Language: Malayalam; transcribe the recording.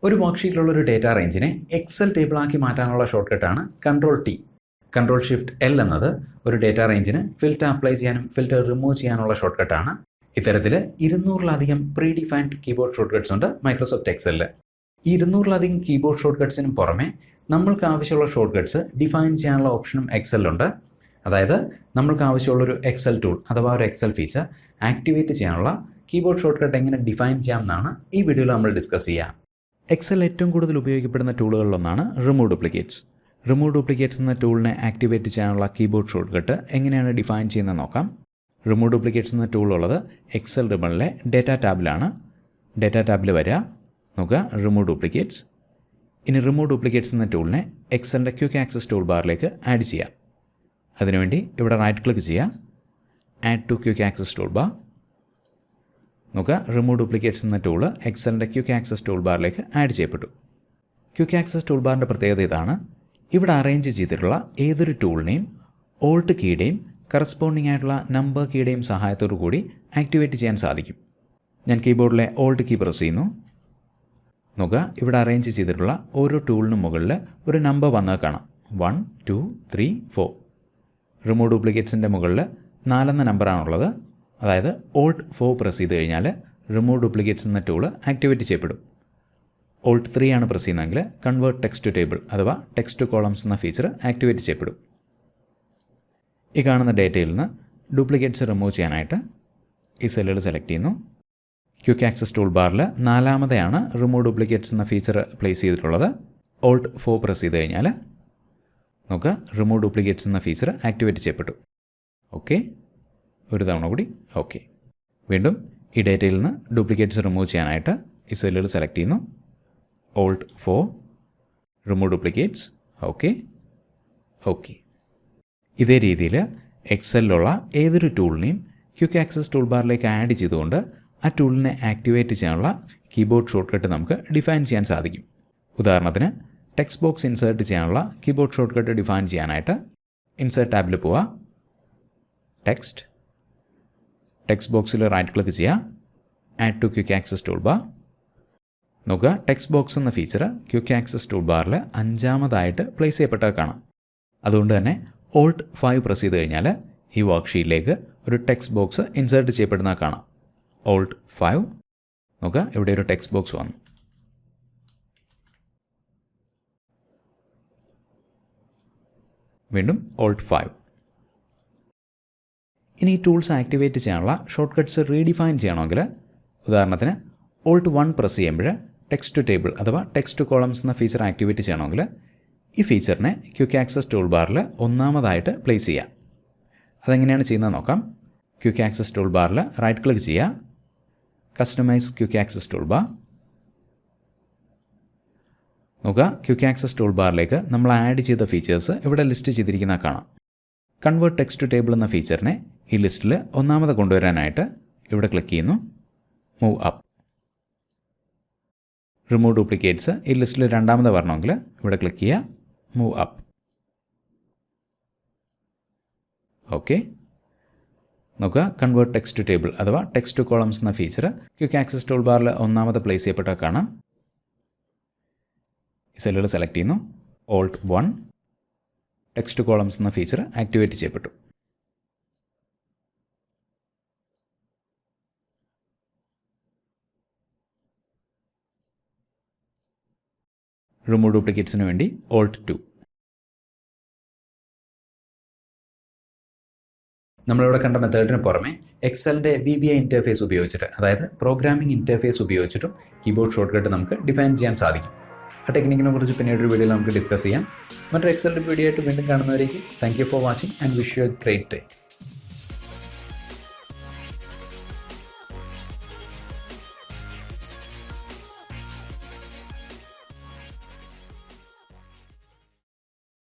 ഒരു വർക്ക്ഷീറ്റിലുള്ള ഒരു ഡേറ്റ റേഞ്ചിനെ എക്സൽ ടേബിളാക്കി മാറ്റാനുള്ള ഷോർട്ട് കട്ടാണ് Ctrl+T. Ctrl+Shift+L എന്നത് ഒരു ഡേറ്റ റേഞ്ചിന് ഫിൽറ്റർ അപ്ലൈ ചെയ്യാനും ഫിൽറ്റർ റിമൂവ് ചെയ്യാനുള്ള ഷോർട്ട് കട്ടാണ്. ഇത്തരത്തിൽ 200-ലധികം pre defined keyboard shortcuts ഉണ്ട് മൈക്രോസോഫ്റ്റ് എക്സലിൽ. ഈ 200-ലധികം കീബോർഡ് ഷോർട്ട് കട്ട്സിനും പുറമെ നമ്മൾക്ക് ആവശ്യമുള്ള ഷോർട്ട് കട്ട്സ് ഡിഫൈൻ ചെയ്യാനുള്ള ഓപ്ഷനും എക്സലിലുണ്ട്. അതായത് നമ്മൾക്ക് ആവശ്യമുള്ളൊരു എക്സൽ ടൂൾ അഥവാ ഒരു എക്സൽ ഫീച്ചർ ആക്ടിവേറ്റ് ചെയ്യാനുള്ള കീബോർഡ് ഷോർട്ട് കട്ട് എങ്ങനെ ഡിഫൈൻ ചെയ്യാം എന്നാണ് ഈ വീഡിയോയിൽ നമ്മൾ ഡിസ്കസ് ചെയ്യുക. എക്സൽ ഏറ്റവും കൂടുതൽ ഉപയോഗിക്കപ്പെടുന്ന ടൂളുകളിലൊന്നാണ് റിമൂവ് ഡ്യൂപ്ലിക്കേറ്റ്സ്. റിമൂവ് ഡ്യൂപ്ലിക്കേറ്റ്സ് എന്ന ടൂളിനെ ആക്ടിവേറ്റ് ചെയ്യാനുള്ള കീബോർഡ് ഷോർട്ട് കട്ട് എങ്ങനെയാണ് ഡിഫൈൻ ചെയ്യുന്നത് നോക്കാം. റിമൂവ് ഡ്യൂപ്ലിക്കേറ്റ്സ് എന്ന ടൂളുള്ളത് എക്സൽ റിബണിലെ ഡേറ്റ ടാബിലാണ്. ഡേറ്റ ടാബിൽ വരിക, നോക്കുക റിമൂവ് ഡ്യൂപ്ലിക്കേറ്റ്സ്. ഇനി റിമൂവ് ഡ്യൂപ്ലിക്കേറ്റ്സ് എന്ന ടൂളിനെ എക്സലിൻ്റെ ക്വിക്ക് ആക്സസ് ടൂൾ ബാറിലേക്ക് ആഡ് ചെയ്യാം. അതിനുവേണ്ടി ഇവിടെ റൈറ്റ് ക്ലിക്ക് ചെയ്യുക, add to quick access tool bar. നോക്കുക റിമൂവ് ഡ്യൂപ്ലിക്കേറ്റ്സ് എന്ന ടൂൾ എക്സലിൻ്റെ ക്വിക്ക് ആക്സസ് ടൂൾ ബാറിലേക്ക് ആഡ് ചെയ്യപ്പെട്ടു. ക്വിക്ക് ആക്സസ് ടൂൾ ബാറിൻ്റെ പ്രത്യേകത ഇതാണ്. ഇവിടെ അറേഞ്ച് ചെയ്തിട്ടുള്ള ഏതൊരു ടൂളിനെയും ഓൾട്ട് കീയുടെയും കറസ്പോണ്ടിങ് ആയിട്ടുള്ള നമ്പർ കീയുടെയും സഹായത്തോടു കൂടി ആക്ടിവേറ്റ് ചെയ്യാൻ സാധിക്കും. ഞാൻ കീബോർഡിലെ ഓൾട്ട് കീ പ്രസ് ചെയ്യുന്നു. നോക്കുക ഇവിടെ അറേഞ്ച് ചെയ്തിട്ടുള്ള ഓരോ ടൂളിനും മുകളിൽ ഒരു നമ്പർ വന്നത് കാണാം. 1 2 3 4. റിമൂവ് ഡ്യൂപ്ലിക്കേറ്റ്സിൻ്റെ മുകളിൽ 4 എന്ന നമ്പറാണുള്ളത്. അതായത് ഓൾട്ട് 4 പ്രസ് ചെയ്ത് കഴിഞ്ഞാൽ റിമൂവ് ഡ്യൂപ്ലിക്കേറ്റ്സ് എന്ന ടൂൾ ആക്ടിവേറ്റ് ചെയ്യപ്പെടും. ഓൾട്ട് 3 ആണ് പ്രസ് ചെയ്യുന്നതെങ്കിൽ കൺവേർട്ട് ടെക്സ്റ്റ് ടു ടേബിൾ അഥവാ ടെക്സ്റ്റ് ടു കോളംസ് എന്ന ഫീച്ചർ ആക്ടിവേറ്റ് ചെയ്യപ്പെടും. ഈ കാണുന്ന ഡേറ്റയിൽ നിന്ന് ഡ്യൂപ്ലിക്കേറ്റ്സ് റിമൂവ് ചെയ്യാനായിട്ട് ഈ സെല്ലുകൾ സെലക്ട് ചെയ്യുന്നു. ക്വിക്ക് ആക്സസ് ടൂൾ ബാറിൽ 4-മതെയാണ് റിമൂവ് ഡ്യൂപ്ലിക്കേറ്റ്സ് എന്ന ഫീച്ചർ പ്ലേസ് ചെയ്തിട്ടുള്ളത്. ഓൾട്ട് 4 പ്രസ് ചെയ്ത് കഴിഞ്ഞാൽ നമുക്ക് റിമൂവ് ഡ്യൂപ്ലിക്കേറ്റ്സ് എന്ന ഫീച്ചർ ആക്ടിവേറ്റ് ചെയ്യപ്പെട്ടു. ഓക്കെ, ഒരു തവണ കൂടി ഓക്കെ. വീണ്ടും ഈ ഡേറ്റയിൽ നിന്ന് ഡ്യൂപ്ലിക്കേറ്റ്സ് റിമൂവ് ചെയ്യാനായിട്ട് ഈ സെല്ലുകൾ സെലക്ട് ചെയ്യുന്നു. Alt 4 remove duplicates okay okay. ഇതേ രീതിയിൽ എക്സലിലുള്ള ഏതൊരു ടൂളിനെയും ക്വിക്ക് ആക്സസ് ടൂൾ ബാറിലേക്ക് ആഡ് ചെയ്തുകൊണ്ട് ആ ടൂളിനെ ആക്ടിവേറ്റ് ചെയ്യാനുള്ള കീബോർഡ് ഷോർട്ട് കട്ട് നമുക്ക് ഡിഫൈൻ ചെയ്യാൻ സാധിക്കും. ഉദാഹരണത്തിന് ടെക്സ്റ്റ് ബോക്സ് ഇൻസേർട്ട് ചെയ്യാനുള്ള കീബോർഡ് ഷോർട്ട് കട്ട് ഡിഫൈൻ ചെയ്യാനായിട്ട് ഇൻസേർട്ട് ടാബിൽ പോവുക, ടെക്സ്റ്റ് ബോക്സിൽ റൈറ്റ് ക്ലിക്ക് ചെയ്യുക, add to quick access tool bar. നോക്കുക ടെക്സ്റ്റ് ബോക്സ് എന്ന ഫീച്ചർ ക്വിക്ക് ആക്സസ് ടൂൾ ബാറിൽ 5-മതായിട്ട് പ്ലേസ് ചെയ്യപ്പെട്ടത് കാണാം. അതുകൊണ്ട് തന്നെ ഓൾട്ട് 5 പ്രസ് ചെയ്ത് കഴിഞ്ഞാൽ ഈ വർക്ക്ഷീറ്റിലേക്ക് ഒരു ടെക്സ്റ്റ് ബോക്സ് ഇൻസേർട്ട് ചെയ്യപ്പെടുന്നത് കാണാം. ഓൾട്ട് 5 നോക്കുക ഇവിടെ ഒരു ടെക്സ്റ്റ് ബോക്സ് വന്നു. വീണ്ടും ഓൾട്ട് 5. ഇനി ഈ ടൂൾസ് ആക്ടിവേറ്റ് ചെയ്യാനുള്ള ഷോർട്ട് കട്ട്സ് റീഡിഫൈൻ ചെയ്യണമെങ്കിൽ ഉദാഹരണത്തിന് ഓൾട്ട് 1 പ്രസ് ചെയ്യുമ്പോൾ ടെക്സ്റ്റ് ടു ടേബിൾ അഥവാ ടെക്സ്റ്റ് ടു കോളംസ് എന്ന ഫീച്ചർ ആക്ടിവേറ്റ് ചെയ്യണമെങ്കിൽ ഈ ഫീച്ചറിനെ ക്വിക്ക് ആക്സസ് ടൂൾ ബാറിൽ 1-മതായിട്ട് പ്ലേസ് ചെയ്യുക. അതെങ്ങനെയാണ് ചെയ്യുന്നത് നോക്കാം. ക്വിക്ക് ആക്സസ് ടൂൾ ബാറിൽ റൈറ്റ് ക്ലിക്ക് ചെയ്യുക, customise quick access tool bar. നോക്കുക ക്വിക്ക് ആക്സസ് ടൂൾ ബാറിലേക്ക് നമ്മൾ ആഡ് ചെയ്ത ഫീച്ചേഴ്സ് ഇവിടെ ലിസ്റ്റ് ചെയ്തിരിക്കുന്ന കാണാം. കൺവേർട്ട് ടെക്സ്റ്റ് ടു ടേബിൾ എന്ന ഫീച്ചറിനെ ഈ ലിസ്റ്റിൽ 1-മത് കൊണ്ടുവരാനായിട്ട് ഇവിടെ ക്ലിക്ക് ചെയ്യുന്നു, മൂവ് അപ്പ്. റിമൂവ് ഡ്യൂപ്ലിക്കേറ്റ്സ് ഈ ലിസ്റ്റിൽ 2-മത് വരണമെങ്കിൽ ഇവിടെ ക്ലിക്ക് ചെയ്യുക, മൂവ് അപ്പ്. ഓക്കെ, നോക്കുക കൺവേർട്ട് ടെക്സ്റ്റ് ടു ടേബിൾ അഥവാ ടെക്സ്റ്റ് ടു കോളംസ് എന്ന ഫീച്ചർ ക്വിക്ക് ആക്സസ് ടൂൾ ബാറിൽ 1-മത് പ്ലേസ് ചെയ്യപ്പെട്ട കാണാം. ഈ സെല്ലുകൾ സെലക്ട് ചെയ്യുന്നു, ഓൾട്ട് 1 ടെക്സ്റ്റ് ടു കോളംസ് എന്ന ഫീച്ചർ ആക്ടിവേറ്റ് ചെയ്യപ്പെട്ടു. റിമൂവ് ഡ്യൂപ്ലിക്കേറ്റ്സിന് വേണ്ടി ഓൾട്ട് 2. നമ്മളിവിടെ കണ്ട മെത്തേഡിന് പുറമെ എക്സലിൻ്റെ VBA ഇൻ്റർഫേസ് ഉപയോഗിച്ചിട്ട് അതായത് പ്രോഗ്രാമിംഗ് ഇൻ്റർഫേസ് ഉപയോഗിച്ചിട്ടും കീബോർഡ് ഷോർട്ട് കട്ട് നമുക്ക് ഡിഫൈൻ ചെയ്യാൻ സാധിക്കും. ആ ടെക്നിക്കിനെ കുറിച്ച് പിന്നീട് ഒരു വീഡിയോയിൽ നമുക്ക് ഡിസ്കസ് ചെയ്യാം. മറ്റൊരു എക്സലിൻ്റെ വീഡിയോ ആയിട്ട് വീണ്ടും കാണുന്നവരേക്ക് thank you for watching and wish you a great day.